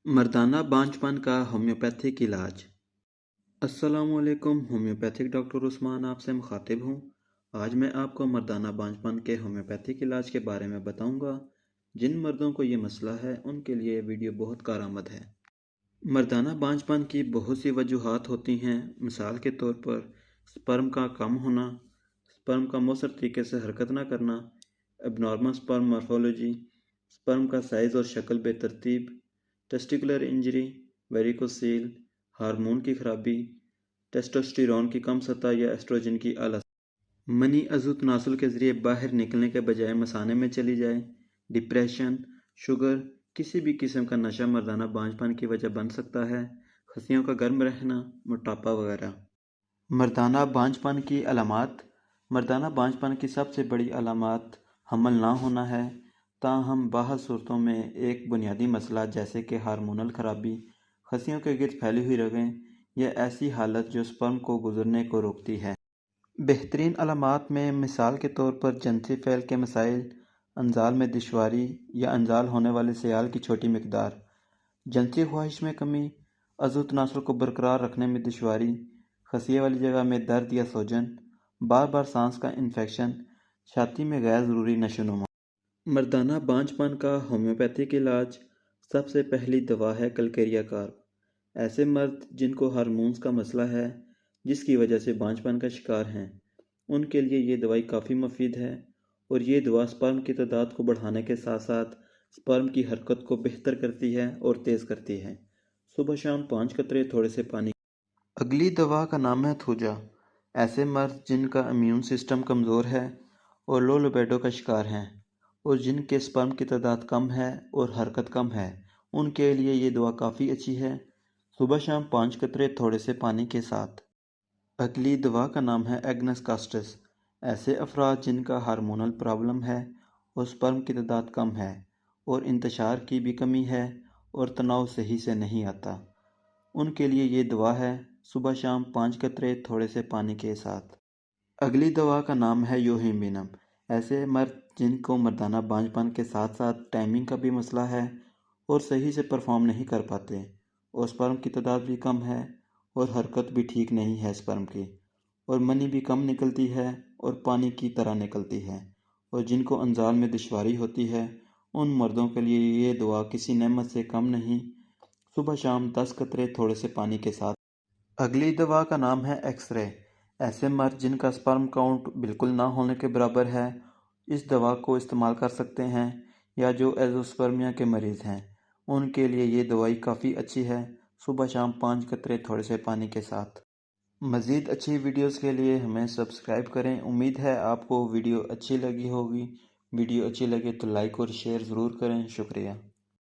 मर्दाना बांझपन का होम्योपैथिक इलाज। अस्सलामुअलैकुम, होम्योपैथिक डॉक्टर उस्मान आपसे मुखातिब हूँ। आज मैं आपको मर्दाना बांझपन के होम्योपैथिक इलाज के बारे में बताऊँगा। जिन मर्दों को ये मसला है उनके लिए ये वीडियो बहुत कारआमद है। मर्दाना बांझपन की बहुत सी वजूहात होती हैं। मिसाल के तौर पर स्पर्म का कम होना, स्पर्म का मौसर तरीके से हरकत न करना, एबनॉर्मल स्पर्म मॉर्फोलॉजी, स्पर्म का साइज़ और शक्ल बेतरतीब, टेस्टिकुलर इंजरी, वेरिकोसील, हार्मोन की खराबी, टेस्टोस्टेरोन की कम सतह या एस्ट्रोजन की आला, मनी अज़ू तनासुल के ज़रिए बाहर निकलने के बजाय मसाने में चली जाए, डिप्रेशन, शुगर, किसी भी किस्म का नशा मर्दाना बांझपन की वजह बन सकता है, खसियों का गर्म रहना, मोटापा वगैरह। मर्दाना बांझपन की अलामात। मर्दाना बांझपन की सबसे बड़ी अलामात हमल ना होना है। ताहम बाहर सूरतों में एक बुनियादी मसला जैसे कि हार्मोनल खराबी, खसियों के गिर्द फैली हुई रगें या ऐसी हालत जो स्पर्म को गुजरने को रोकती है। बेहतरीन अलामात में मिसाल के तौर पर जिनसी फैल के मसाइल, अंजाल में दुश्वारी या अंजाल होने वाले सियाल की छोटी मकदार, जिनसी ख्वाहिश में कमी, अज़ू तनासुल को बरकरार रखने में दुश्वारी, खसिये वाली जगह में दर्द या सूजन, बार बार सांस का इन्फेक्शन, छाती में गैर ज़रूरी नशोनुमा। मर्दाना बांझपन का होम्योपैथिक इलाज। सबसे पहली दवा है कलकेरिया कार्ब। ऐसे मर्द जिनको हार्मोन्स का मसला है, जिसकी वजह से बांझपन का शिकार हैं, उनके लिए ये दवाई काफ़ी मुफीद है और ये दवा स्पर्म की तादाद को बढ़ाने के साथ साथ स्पर्म की हरकत को बेहतर करती है और तेज़ करती है। सुबह शाम 5 कतरे थोड़े से पानी। अगली दवा का नाम है थूजा। ऐसे मर्द जिनका इम्यून सिस्टम कमज़ोर है और लो लिबिडो का शिकार हैं और जिनके स्पर्म की तादाद कम है और हरकत कम है, उनके लिए ये दवा काफ़ी अच्छी है। सुबह शाम 5 कतरे थोड़े से पानी के साथ। अगली दवा का नाम है एग्नस कास्टस। ऐसे अफराद जिनका हार्मोनल प्रॉब्लम है और स्पर्म की तादाद कम है और इंतशार की भी कमी है और तनाव सही से नहीं आता, उनके लिए ये दवा है। सुबह शाम 5 कतरे थोड़े से पानी के साथ। अगली दवा का नाम है योहिम्बिनम। ऐसे मर्द जिनको मर्दाना बांझपन के साथ साथ टाइमिंग का भी मसला है और सही से परफॉर्म नहीं कर पाते और स्पर्म की तादाद भी कम है और हरकत भी ठीक नहीं है स्पर्म की और मनी भी कम निकलती है और पानी की तरह निकलती है और जिनको अंजाल में दुश्वारी होती है, उन मर्दों के लिए ये दवा किसी नेमत से कम नहीं। सुबह शाम 10 कतरे थोड़े से पानी के साथ। अगली दवा का नाम है एक्सरे। ऐसे मर्द जिनका स्पर्म काउंट बिल्कुल ना होने के बराबर है, इस दवा को इस्तेमाल कर सकते हैं या जो एजोस्पर्मिया के मरीज़ हैं, उनके लिए ये दवाई काफ़ी अच्छी है। सुबह शाम 5 कतरे थोड़े से पानी के साथ। मज़ीद अच्छी वीडियोस के लिए हमें सब्सक्राइब करें। उम्मीद है आपको वीडियो अच्छी लगी होगी। वीडियो अच्छी लगे तो लाइक और शेयर ज़रूर करें। शुक्रिया।